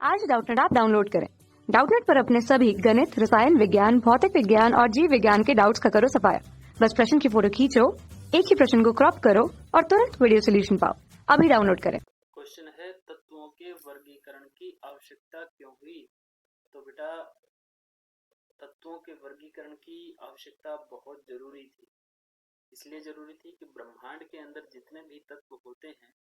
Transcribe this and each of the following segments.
आज Doubtnut app download करें। Doubtnut पर अपने सभी गणित, रसायन विज्ञान, भौतिक विज्ञान और जीव विज्ञान के डाउट्स का करो सफाया। बस प्रश्न की फोटो खींचो, एक ही प्रश्न को क्रॉप करो और तुरंत वीडियो सोल्यूशन पाओ। अभी डाउनलोड करें। क्वेश्चन है, तत्वों के वर्गीकरण की आवश्यकता क्यों हुई? तो बेटा, तत्वों के वर्गीकरण की आवश्यकता बहुत जरूरी थी। इसलिए जरूरी थी कि ब्रह्मांड के अंदर जितने भी तत्व होते हैं,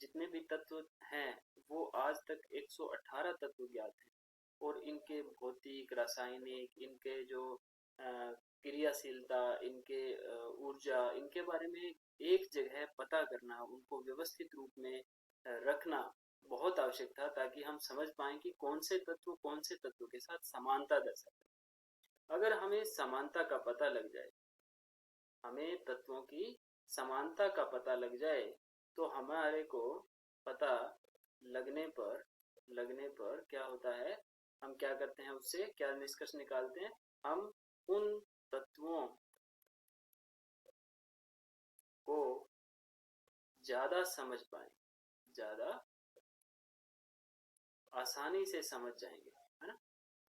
जितने भी तत्व हैं, वो आज तक 118 तत्व ज्ञात हैं और इनके भौतिक, रासायनिक, इनके जो क्रियाशीलता, इनके ऊर्जा, इनके बारे में एक जगह पता करना, उनको व्यवस्थित रूप में रखना बहुत आवश्यक था, ताकि हम समझ पाएं कि कौन से तत्व के साथ समानता दर्शाते हैं। अगर हमें समानता का पता लग जाए, हमें तत्वों की समानता का पता लग जाए, तो हमारे को पता लगने पर क्या होता है, हम क्या करते हैं, उससे क्या निष्कर्ष निकालते हैं, हम उन तत्वों को ज्यादा समझ पाए, ज्यादा आसानी से समझ जाएंगे, है ना,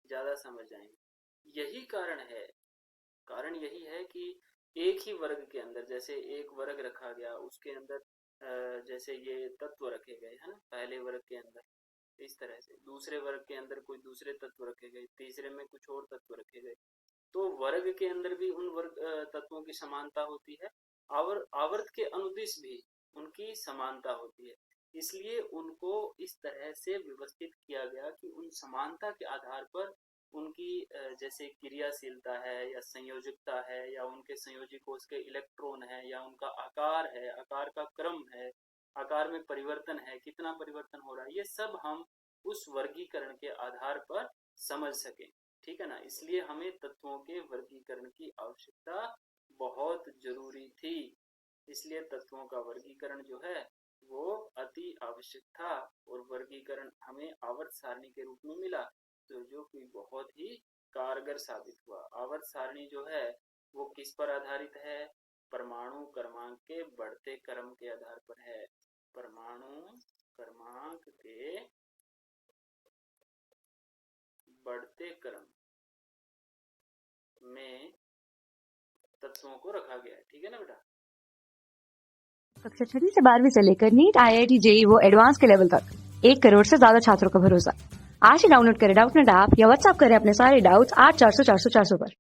ज्यादा समझ जाएंगे। यही कारण यही है कि एक ही वर्ग के अंदर, जैसे एक वर्ग रखा गया, उसके अंदर जैसे ये तत्व रखे गए, है ना, पहले वर्ग के अंदर इस तरह से, दूसरे वर्ग के अंदर कोई दूसरे तत्व रखे गए, तीसरे में कुछ और तत्व रखे गए, तो वर्ग के अंदर भी उन वर्ग तत्वों की समानता होती है, और आवर्त के अनुदिश भी उनकी समानता होती है। इसलिए उनको इस तरह से व्यवस्थित किया गया कि उन समानता के आधार पर उनकी जैसे क्रियाशीलता है या संयोजकता है, या उनके संयोजी कोष के इलेक्ट्रॉन है, या उनका आकार है, आकार का क्रम है, आकार में परिवर्तन है, कितना परिवर्तन हो रहा है, ये सब हम उस वर्गीकरण के आधार पर समझ सकें। ठीक है ना, इसलिए हमें तत्वों के वर्गीकरण की आवश्यकता बहुत जरूरी थी। इसलिए तत्वों का वर्गीकरण जो है वो अति आवश्यक था, और वर्गीकरण हमें आवर्त सारणी के रूप में मिला, तो जो कि बहुत ही कारगर साबित हुआ। आवर्त सारणी जो है वो किस पर आधारित है? परमाणु क्रमांक के बढ़ते क्रम के आधार पर है। परमाणु क्रमांक के बढ़ते क्रम में तत्वों को रखा गया है। ठीक है ना बेटा? कक्षा 6 से 12वीं से लेकर नीट, IIT, JEE वो एडवांस के लेवल तक 1 करोड़ से ज्यादा छात्रों का भरोसा। आज ही डाउनलोड करें डाउटनेट ऐप या व्हाट्सएप करें अपने सारे डाउट्स 8400 400 400 पर।